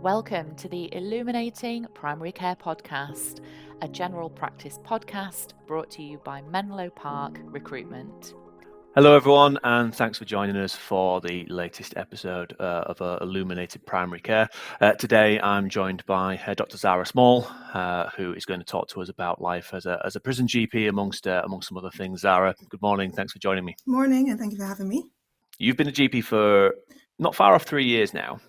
Welcome to the Illuminating Primary Care podcast, a general practice podcast brought to you by Menlo Park Recruitment. Hello everyone, and thanks for joining us for the latest episode of Illuminating Primary Care. Today I'm joined by Dr Zahra Small, who is going to talk to us about life as a prison GP amongst some other things. Zahra, good morning, thanks for joining me. Morning, and thank you for having me. You've been a GP for not far off 3 years now.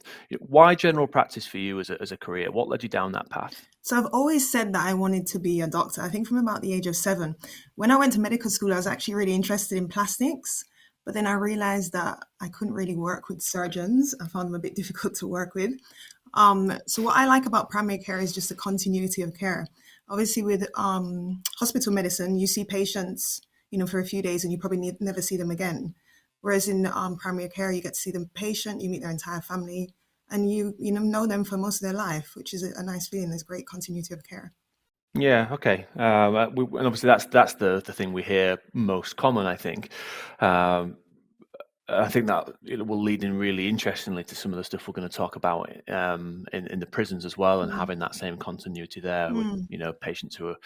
Why general practice for you as a career? What led you down that path? So I've always said that I wanted to be a doctor, I think from about the age of 7. When I went to medical school, I was actually really interested in plastics, but then I realized that I couldn't really work with surgeons. I found them a bit difficult to work with. So what I like about primary care is just the continuity of care. Obviously with hospital medicine, you see patients, for a few days and you probably never see them again. Whereas in primary care, you get to see the patient, you meet their entire family, and you know them for most of their life, which is a nice feeling. There's great continuity of care. Yeah, okay. And obviously that's the thing we hear most common, I think. I think that it will lead in really interestingly to some of the stuff we're going to talk about in the prisons as well, and having that same continuity there with patients who are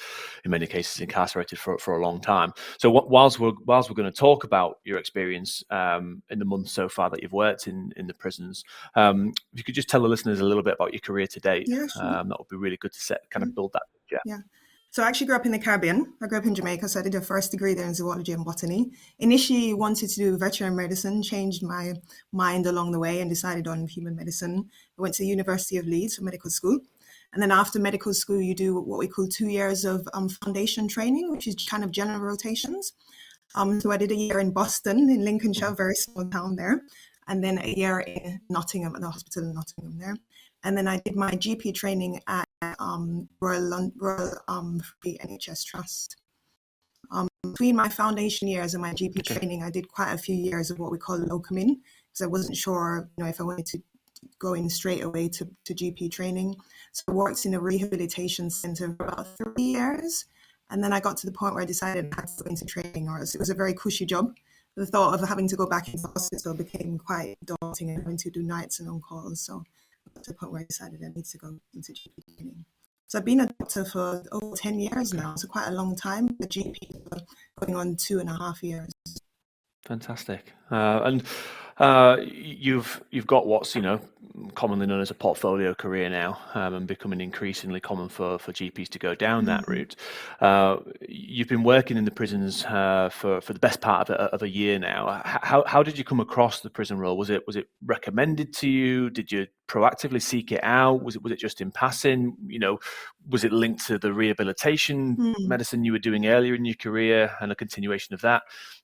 in many cases incarcerated for a long time. So whilst we're going to talk about your experience in the months so far that you've worked in the prisons, if you could just tell the listeners a little bit about your career to date, Yeah, sure. that would be really good to build that picture. Yeah. So I actually grew up in the Caribbean. I grew up in Jamaica, so I did a first degree there in zoology and botany. Initially wanted to do veterinary medicine, changed my mind along the way and decided on human medicine. I went to the University of Leeds for medical school. And then after medical school, you do what we call 2 years of foundation training, which is kind of general rotations. So I did a year in Boston, in Lincolnshire, a very small town there. And then a year in Nottingham, at the hospital in Nottingham there. And then I did my GP training at Royal Free NHS Trust. Between my foundation years and my GP training, I did quite a few years of what we call locuming, because I wasn't sure, if I wanted to go in straight away to GP training. So I worked in a rehabilitation centre for about 3 years. And then I got to the point where I decided I had to go into training, or else it was a very cushy job. The thought of having to go back into hospital became quite daunting and having to do nights and on calls. So I got to the point where I decided I need to go into GP training. So I've been a doctor for over 10 years now, so quite a long time. The GP for going on 2.5 years. Fantastic. And you've got what's commonly known as a portfolio career now, and becoming increasingly common for GPs to go down that route. You've been working in the prisons for the best part of a year now. How did you come across the prison role? Was it recommended to you? Did you proactively seek it out? Was it just in passing? Was it linked to the rehabilitation medicine you were doing earlier in your career and a continuation of that?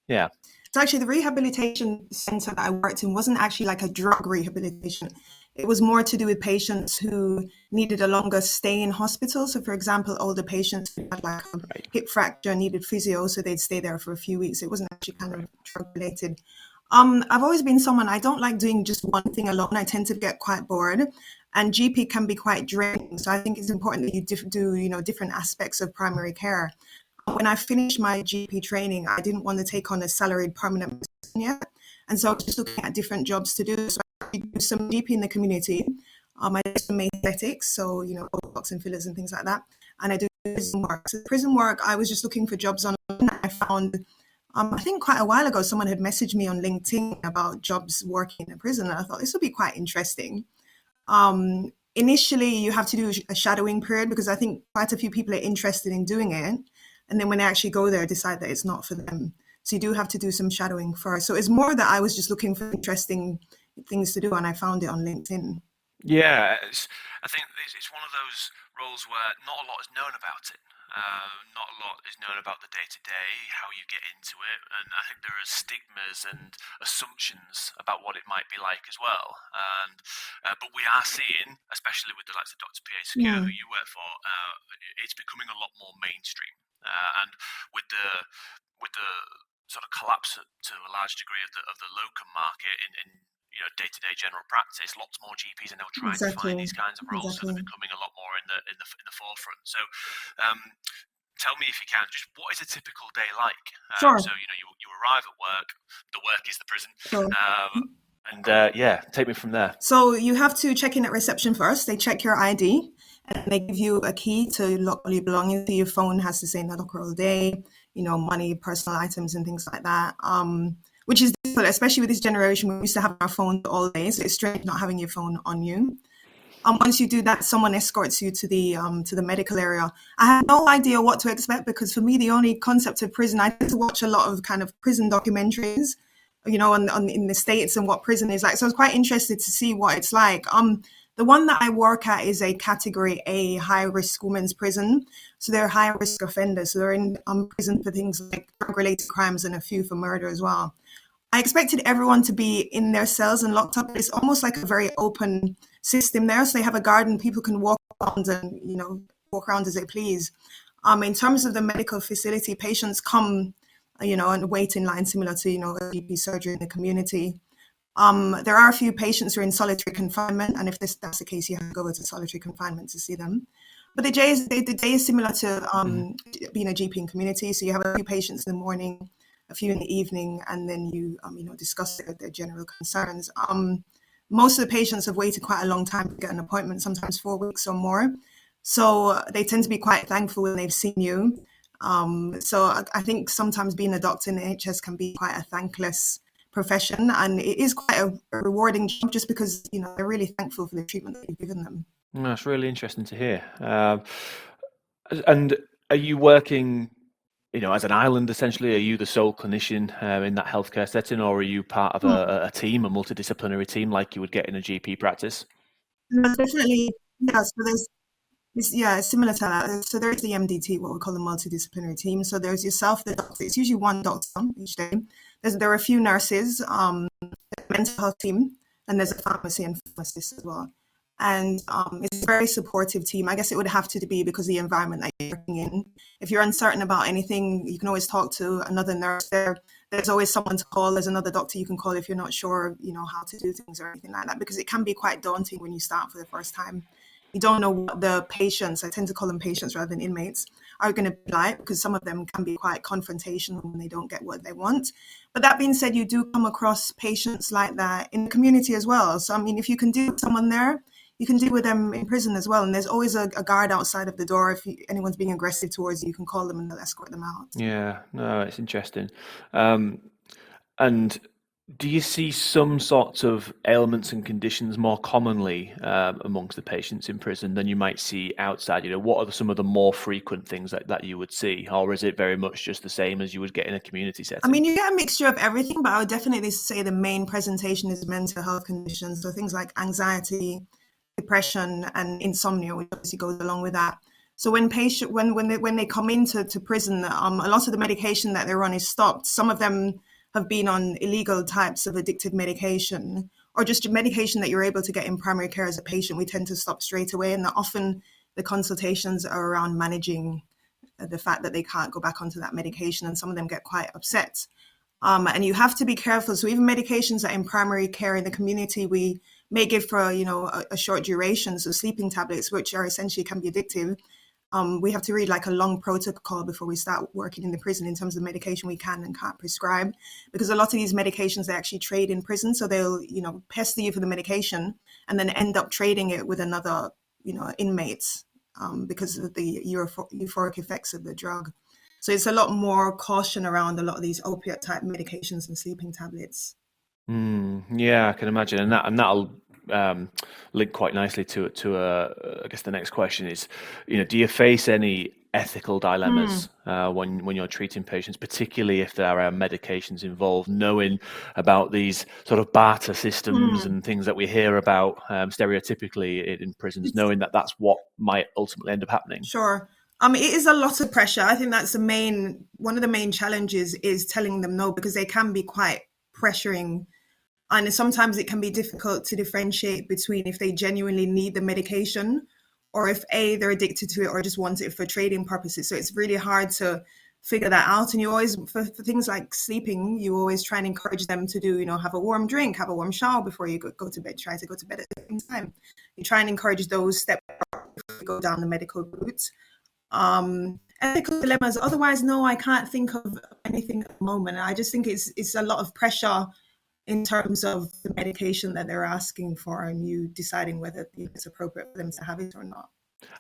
Yeah. So actually the rehabilitation centre that I worked in wasn't actually like a drug rehabilitation. It was more to do with patients who needed a longer stay in hospital. So for example, older patients who had like a hip fracture, needed physio, so they'd stay there for a few weeks. It wasn't actually kind of drug related. I've always been someone, I don't like doing just one thing alone. I tend to get quite bored, and GP can be quite draining. So I think it's important that you do different aspects of primary care. When I finished my GP training, I didn't want to take on a salaried permanent position yet. And so I was just looking at different jobs to do. So I do some GP in the community. I do some aesthetics, so, Botox and fillers and things like that. And I do prison work. So prison work, I was just looking for jobs online. I found, I think quite a while ago, someone had messaged me on LinkedIn about jobs working in a prison. And I thought this would be quite interesting. Initially, you have to do a shadowing period because I think quite a few people are interested in doing it. And then when they actually go there, decide that it's not for them. So you do have to do some shadowing first. So it's more that I was just looking for interesting things to do, and I found it on LinkedIn. Yeah, I think it's one of those roles where not a lot is known about it. Not a lot is known about the day-to-day, how you get into it, and I think there are stigmas and assumptions about what it might be like as well. And but we are seeing, especially with the likes of Dr. P.A. who you work for, it's becoming a lot more mainstream. And with the sort of collapse to a large degree of the locum market in day-to-day general practice, lots more GPs are now trying to find these kinds of roles, so they're becoming a lot more in the forefront. So, tell me if you can, just what is a typical day like? Sure. So you arrive at work. The work is the prison. Sure. And take me from there. So you have to check in at reception first. They check your ID and they give you a key to lock all your belongings. Your phone has to say no locker all day, money, personal items and things like that. Which is difficult, especially with this generation. We used to have our phones all day, so it's strange not having your phone on you. Once you do that, someone escorts you to the medical area. I had no idea what to expect because for me, the only concept of prison, I tend to watch a lot of kind of prison documentaries, in the States and what prison is like. So I was quite interested to see what it's like. The one that I work at is a category A high-risk women's prison. So they're high-risk offenders. So they're in prison for things like drug-related crimes and a few for murder as well. I expected everyone to be in their cells and locked up. It's almost like a very open system there. So they have a garden, people can walk around and, walk around as they please. In terms of the medical facility, patients come, and wait in line similar to, a GP surgery in the community. There are a few patients who are in solitary confinement, and if that's the case, you have to go to solitary confinement to see them. But the day is similar to being a GP in community. So you have a few patients in the morning, a few in the evening, and then you discuss their general concerns. Most of the patients have waited quite a long time to get an appointment, sometimes 4 weeks or more. So they tend to be quite thankful when they've seen you. So I think sometimes being a doctor in the NHS can be quite a thankless profession, and it is quite a rewarding job just because they're really thankful for the treatment that you've given them. That's really interesting to hear. And are you working, as an island essentially? Are you the sole clinician in that healthcare setting, or are you part of a team, a multidisciplinary team, like you would get in a GP practice? No, definitely, yeah. So it's similar to that. So there's the MDT, what we call the multidisciplinary team. So there's yourself, the doctor. It's usually one doctor each day. There are a few nurses, the mental health team, and there's a pharmacy and pharmacist as well. And it's a very supportive team. I guess it would have to be because of the environment that you're working in. If you're uncertain about anything, you can always talk to another nurse there. There's always someone to call. There's another doctor you can call if you're not sure, how to do things or anything like that, because it can be quite daunting when you start for the first time. You don't know what the patients, I tend to call them patients rather than inmates, are going to be like, because some of them can be quite confrontational when they don't get what they want. But that being said, you do come across patients like that in the community as well. So, if you can deal with someone there, you can deal with them in prison as well. And there's always a guard outside of the door. If anyone's being aggressive towards you, you can call them and they'll escort them out. Yeah, no, it's interesting. And do you see some sorts of ailments and conditions more commonly amongst the patients in prison than you might see outside? What are some of the more frequent things that you would see? Or is it very much just the same as you would get in a community setting? You get a mixture of everything, but I would definitely say the main presentation is mental health conditions. So things like anxiety, depression, and insomnia, which obviously goes along with that. So when they come into prison, a lot of the medication that they're on is stopped. Some of them have been on illegal types of addictive medication, or just medication that you're able to get in primary care as a patient. We tend to stop straight away, and often the consultations are around managing the fact that they can't go back onto that medication, and some of them get quite upset. And you have to be careful. So even medications that in primary care in the community we may give for a short duration, so sleeping tablets, which are essentially can be addictive. We have to read like a long protocol before we start working in the prison in terms of medication we can and can't prescribe, because a lot of these medications they actually trade in prison. So they'll pester you for the medication and then end up trading it with another inmates because of the euphoric effects of the drug. So it's a lot more caution around a lot of these opiate type medications and sleeping tablets. Yeah, I can imagine, and that'll link quite nicely to I guess the next question is, do you face any ethical dilemmas when you're treating patients, particularly if there are medications involved, knowing about these sort of barter systems and things that we hear about stereotypically in prisons, knowing that that's what might ultimately end up happening? Sure. It is a lot of pressure. I think that's one of the main challenges is telling them no, because they can be quite pressuring. And sometimes it can be difficult to differentiate between if they genuinely need the medication or if they're addicted to it or just want it for trading purposes. So it's really hard to figure that out. And you always, for things like sleeping, you always try and encourage them to do, have a warm drink, have a warm shower before you go to bed, try to go to bed at the same time. You try and encourage those steps before you go down the medical route. Ethical dilemmas. Otherwise, no, I can't think of anything at the moment. I just think it's a lot of pressure in terms of the medication that they're asking for and you deciding whether it's appropriate for them to have it or not.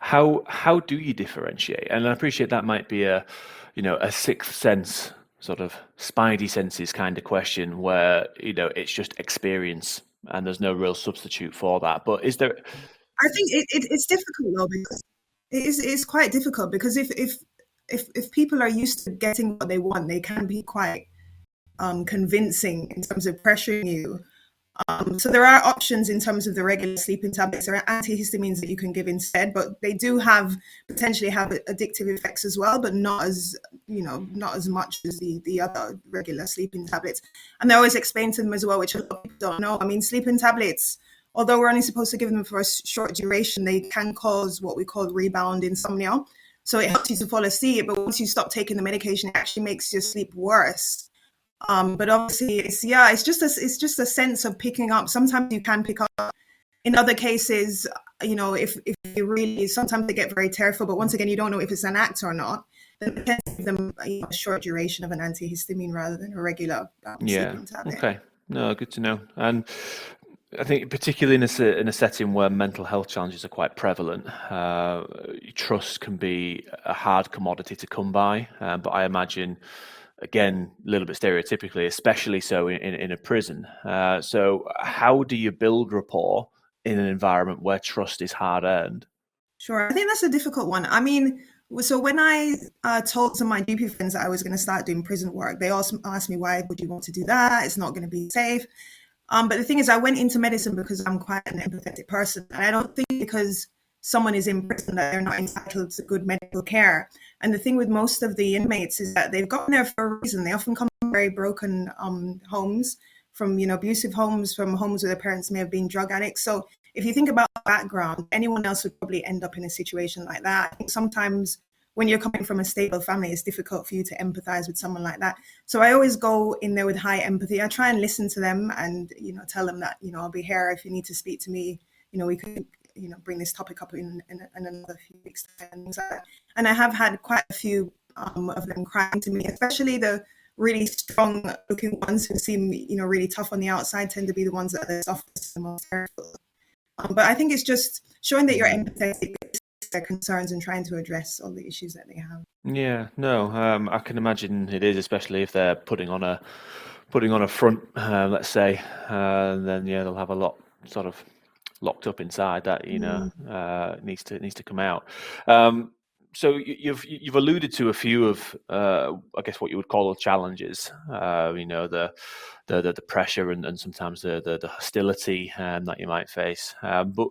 How do you differentiate? And I appreciate that might be a sixth sense, sort of spidey senses kind of question where, it's just experience and there's no real substitute for that. But is there... I think it's difficult though, because it's quite difficult, because if people are used to getting what they want, they can be quite convincing in terms of pressuring you. So there are options in terms of the regular sleeping tablets. There are antihistamines that you can give instead, but they do potentially have addictive effects as well, but not as much as the other regular sleeping tablets. And they always explain to them as well, which a lot of people don't know. I mean, sleeping tablets, although we're only supposed to give them for a short duration, they can cause what we call rebound insomnia. So it helps you to fall asleep, but once you stop taking the medication, it actually makes your sleep worse. But obviously, it's just a sense of picking up. Sometimes you can pick up. In other cases, if you really, sometimes they get very terrible. But once again, you don't know if it's an act or not. Then you can give them a short duration of an antihistamine rather than a regular sleeping tablet. Okay. No, good to know. And I think particularly in a setting where mental health challenges are quite prevalent, trust can be a hard commodity to come by. But I imagine, again, a little bit stereotypically, especially so in a prison. So how do you build rapport in an environment where trust is hard earned? Sure. I think that's a difficult one. I mean, so when I told some of my GP friends that I was going to start doing prison work, they also asked me, why would you want to do that? It's not going to be safe. But the thing is, I went into medicine because I'm quite an empathetic person. And I don't think because someone is in prison that they're not entitled to good medical care. And the thing with most of the inmates is that they've gotten there for a reason. They often come from very broken homes, from abusive homes, from homes where their parents may have been drug addicts. So if you think about the background, anyone else would probably end up in a situation like that. I think sometimes when you're coming from a stable family, it's difficult for you to empathize with someone like that. So I always go in there with high empathy. I try and listen to them and, tell them that, I'll be here if you need to speak to me. We could, bring this topic up in another few weeks. And I have had quite a few of them crying to me, especially the really strong looking ones who seem, really tough on the outside tend to be the ones that are the softest and most terrible. But I think it's just showing that you're empathetic, their concerns, and trying to address all the issues that they have. Yeah, no, I can imagine it is, especially if they're putting on a front, let's say, and then they'll have a lot sort of locked up inside that needs to come out. So you've alluded to a few of I guess what you would call the challenges. The pressure and sometimes the hostility that you might face. But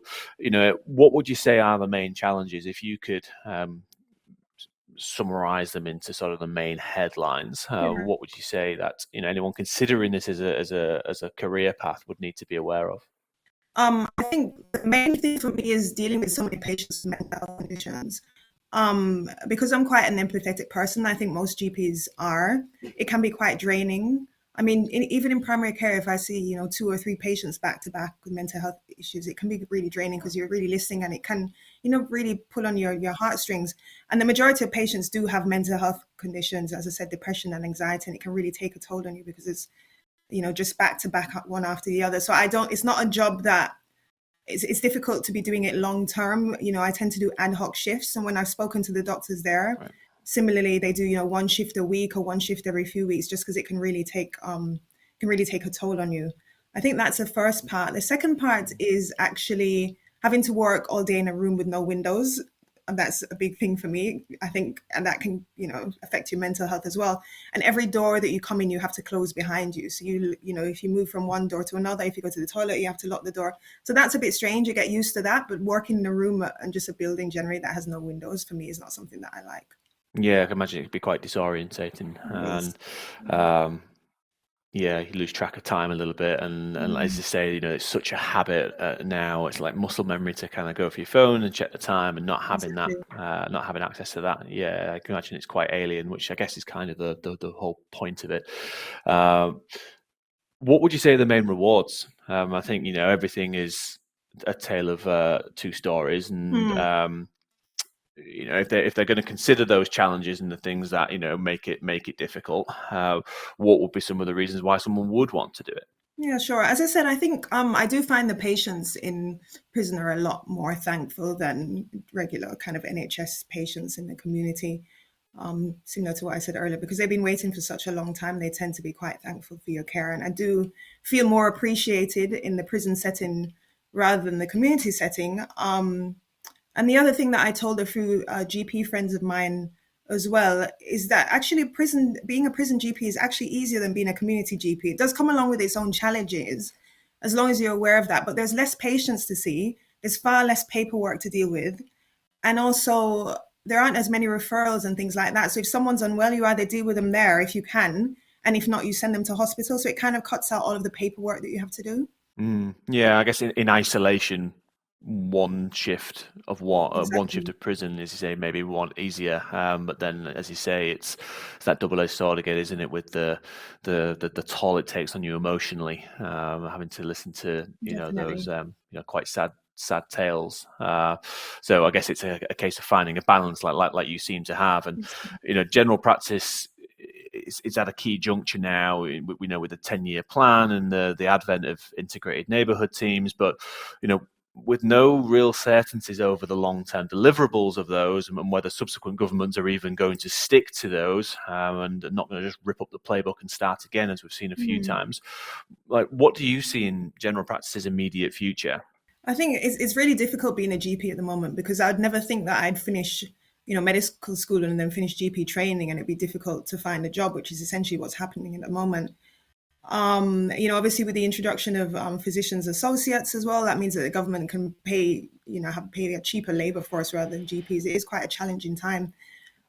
what would you say are the main challenges if you could summarize them into sort of the main headlines? What would you say that anyone considering this as a career path would need to be aware of? I think the main thing for me is dealing with so many patients with mental health conditions. Because I'm quite an empathetic person, I think most GPs are, it can be quite draining. I mean, even in primary care, if I see, 2 or 3 patients back to back with mental health issues, it can be really draining because you're really listening and it can, really pull on your heartstrings. And the majority of patients do have mental health conditions, as I said, depression and anxiety, and it can really take a toll on you because it's, just back to back, one after the other. So it's not a job that it's difficult to be doing it long term. I tend to do ad hoc shifts. And when I've spoken to the doctors there, right, similarly, they do, one shift a week or one shift every few weeks, just because it can really take a toll on you. I think that's the first part. The second part is actually having to work all day in a room with no windows. And that's a big thing for me, I think, and that can, affect your mental health as well. And every door that you come in, you have to close behind you. So if you move from one door to another, if you go to the toilet, you have to lock the door. So that's a bit strange. You get used to that. But working in a room and just a building generally that has no windows, for me, is not something that I like. Yeah, I can imagine it could be quite disorientating. And you lose track of time a little bit, and as you say, it's such a habit now. It's like muscle memory to kind of go for your phone and check the time, and not having not having access to that. Yeah, I can imagine it's quite alien, which I guess is kind of the whole point of it. What would you say are the main rewards? I think everything is a tale of 2 stories, and if they're going to consider those challenges and the things that make it difficult, what would be some of the reasons why someone would want to do it? Yeah, sure. As I said, I think I do find the patients in prison are a lot more thankful than regular kind of NHS patients in the community. Similar to what I said earlier, because they've been waiting for such a long time, they tend to be quite thankful for your care. And I do feel more appreciated in the prison setting rather than the community setting. And the other thing that I told a few GP friends of mine as well is that actually being a prison GP is actually easier than being a community GP. It does come along with its own challenges, as long as you're aware of that. But there's less patients to see. There's far less paperwork to deal with, and also there aren't as many referrals and things like that. So if someone's unwell, you either deal with them there if you can, and if not, you send them to hospital. So it kind of cuts out all of the paperwork that you have to do. Yeah, I guess in isolation, one shift of one shift Exactly. of prison, as you say, maybe one easier. But then, as you say, it's that double-edged sword again, isn't it? With the toll it takes on you emotionally, having to listen to those Definitely. quite sad tales. So I guess it's a case of finding a balance, like you seem to have, and general practice. It's at a key juncture now. We know with the 10-year plan and the advent of integrated neighbourhood teams, but with no real certainties over the long-term deliverables of those and whether subsequent governments are even going to stick to those and not going to just rip up the playbook and start again, as we've seen a few times. Like, what do you see in general practice's immediate future? I think it's really difficult being a GP at the moment because I'd never think that I'd finish, medical school and then finish GP training and it'd be difficult to find a job, which is essentially what's happening at the moment. Obviously with the introduction of physicians associates as well, that means that the government can pay a cheaper labor force rather than GPs. It is quite a challenging time.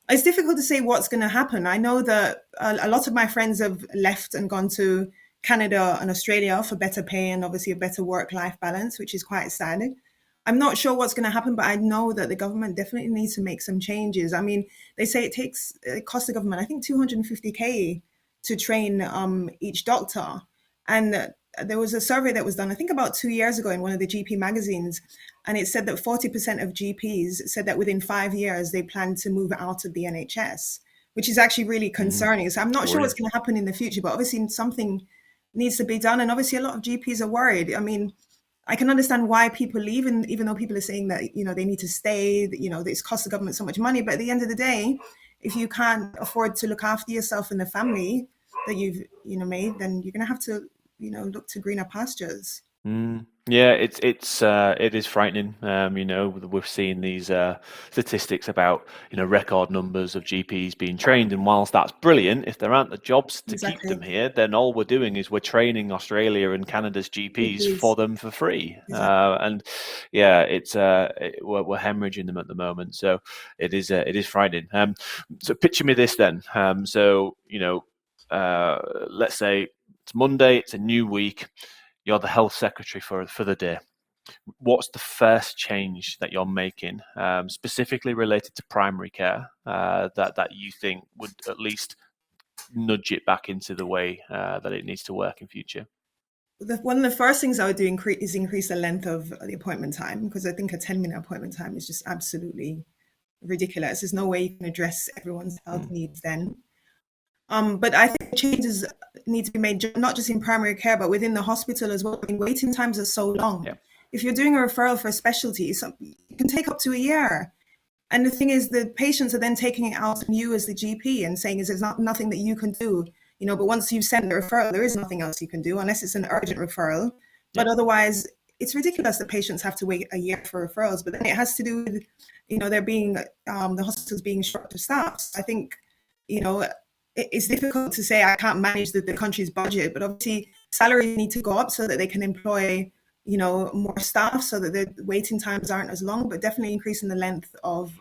It's difficult to say what's going to happen. I know that a lot of my friends have left and gone to Canada and Australia for better pay and obviously a better work-life balance, which is quite sad. I'm not sure what's going to happen, but I know that the government definitely needs to make some changes. I mean, they say it costs the government, I think, 250K to train each doctor. And there was a survey that was done, I think, about 2 years ago in one of the GP magazines, and it said that 40% of GPs said that within 5 years they plan to move out of the NHS, which is actually really concerning. So I'm not sure what's Worrying. going to happen in the future, but obviously something needs to be done. And obviously a lot of GPs are worried. I mean, I can understand why people leave, and even though people are saying that they need to stay, it's cost the government so much money. But at the end of the day, if you can't afford to look after yourself and the family that you've made, then you're going to have to look to greener pastures. Yeah, it is frightening. We've seen these statistics about record numbers of GPs being trained, and whilst that's brilliant, if there aren't the jobs to keep them Exactly. here, then all we're doing is we're training Australia and Canada's GPs for GPs. them for free. Exactly. And yeah, we're hemorrhaging them at the moment, so it is frightening. So picture me this then. Let's say it's Monday, it's a new week. You're the health secretary for the day. What's the first change that you're making, specifically related to primary care, that you think would at least nudge it back into the way that it needs to work in future? One of the first things I would do is increase the length of the appointment time, because I think a 10-minute appointment time is just absolutely ridiculous. There's no way you can address everyone's health needs then. But I think changes need to be made not just in primary care, but within the hospital as well. I mean, waiting times are so long. Yeah. If you're doing a referral for a specialty, it can take up to a year. And the thing is, the patients are then taking it out on you as the GP and saying, there's nothing that you can do. But once you've sent the referral, there is nothing else you can do unless it's an urgent referral. Yeah. But otherwise, it's ridiculous that patients have to wait a year for referrals. But then it has to do with, there being the hospitals being short of staff. So I think, it's difficult to say I can't manage the country's budget, but obviously salaries need to go up so that they can employ more staff so that the waiting times aren't as long, but definitely increasing the length of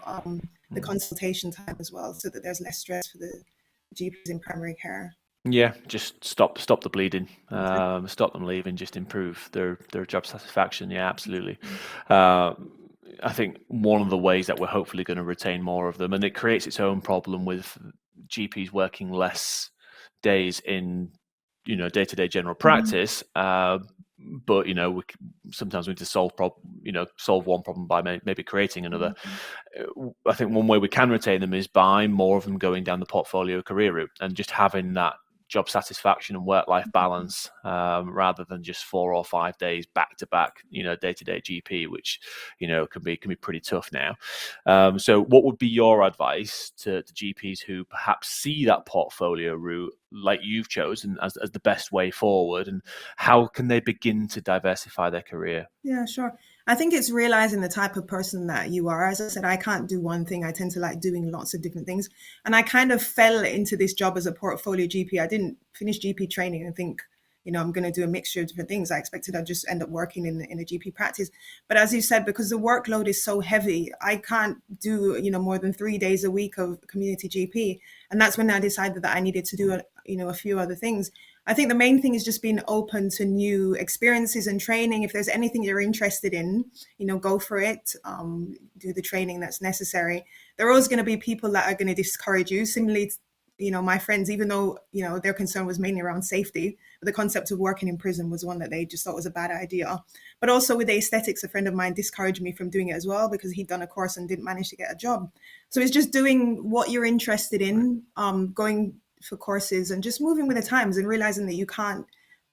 the consultation time as well, so that there's less stress for the GPs in primary care. Yeah, just stop the bleeding, Exactly. stop them leaving, just improve their job satisfaction. Yeah, absolutely. I think one of the ways that we're hopefully going to retain more of them, and it creates its own problem with GPs working less days in day-to-day general practice, but sometimes we need to solve one problem by maybe creating another. I think one way we can retain them is by more of them going down the portfolio career route and just having that job satisfaction and work-life balance, rather than just 4 or 5 days back to back, day-to-day GP, which can be pretty tough now. So what would be your advice to GPs who perhaps see that portfolio route like you've chosen as the best way forward, and how can they begin to diversify their career? Yeah, sure. I think it's realizing the type of person that you are. As I said, I can't do one thing. I tend to like doing lots of different things. And I kind of fell into this job as a portfolio GP. I didn't finish GP training and think, I'm going to do a mixture of different things. I expected I'd just end up working in a GP practice. But as you said, because the workload is so heavy, I can't do, more than 3 days a week of community GP. And that's when I decided that I needed to do, a few other things. I think the main thing is just being open to new experiences and training. If there's anything you're interested in, go for it. Do the training that's necessary. There are always going to be people that are going to discourage you. Similarly, my friends, even though, their concern was mainly around safety, but the concept of working in prison was one that they just thought was a bad idea. But also with the aesthetics, a friend of mine discouraged me from doing it as well because he'd done a course and didn't manage to get a job. So it's just doing what you're interested in, going for courses and just moving with the times and realizing that you can't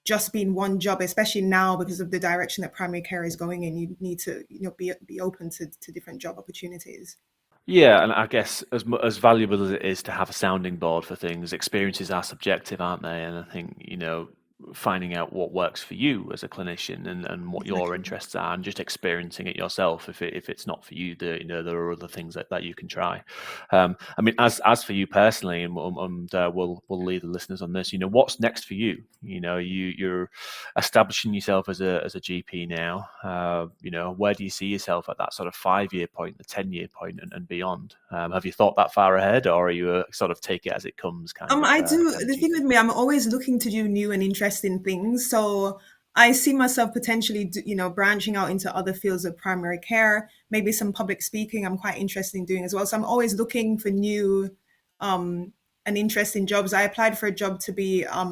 just be in one job, especially now because of the direction that primary care is going in. You need to be open to different job opportunities. Yeah, and I guess as valuable as it is to have a sounding board for things, experiences are subjective, aren't they? And I think, finding out what works for you as a clinician and what your interests are, and just experiencing it yourself. If it's not for you, there are other things that you can try. I mean, as for you personally, and we'll lead the listeners on this. What's next for you? You're establishing yourself as a GP now. Where do you see yourself at that sort of 5-year point, the 10-year point, and beyond? Have you thought that far ahead, or are you sort of take it as it comes kind of? I do. The thing with me, I'm always looking to do new and interesting things. So I see myself potentially, branching out into other fields of primary care, maybe some public speaking I'm quite interested in doing as well. So I'm always looking for new and interesting jobs. I applied for a job to be a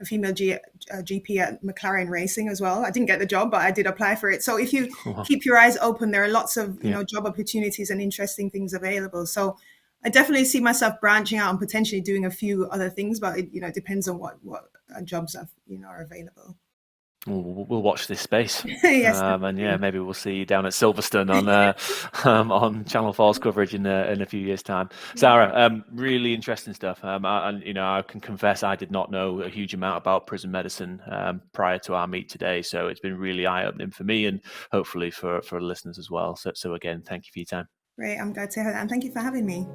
female GP at McLaren Racing as well. I didn't get the job, but I did apply for it. So if you keep your eyes open, there are lots of job opportunities and interesting things available. So I definitely see myself branching out and potentially doing a few other things, but it depends on what jobs are available. We'll watch this space. Yes, and maybe we'll see you down at Silverstone on Channel 4's coverage in a few years' time. Zahra, really interesting stuff. I can confess I did not know a huge amount about prison medicine prior to our meet today, so it's been really eye-opening for me and hopefully for listeners as well. So again, thank you for your time. Great, I'm glad to hear that, and thank you for having me.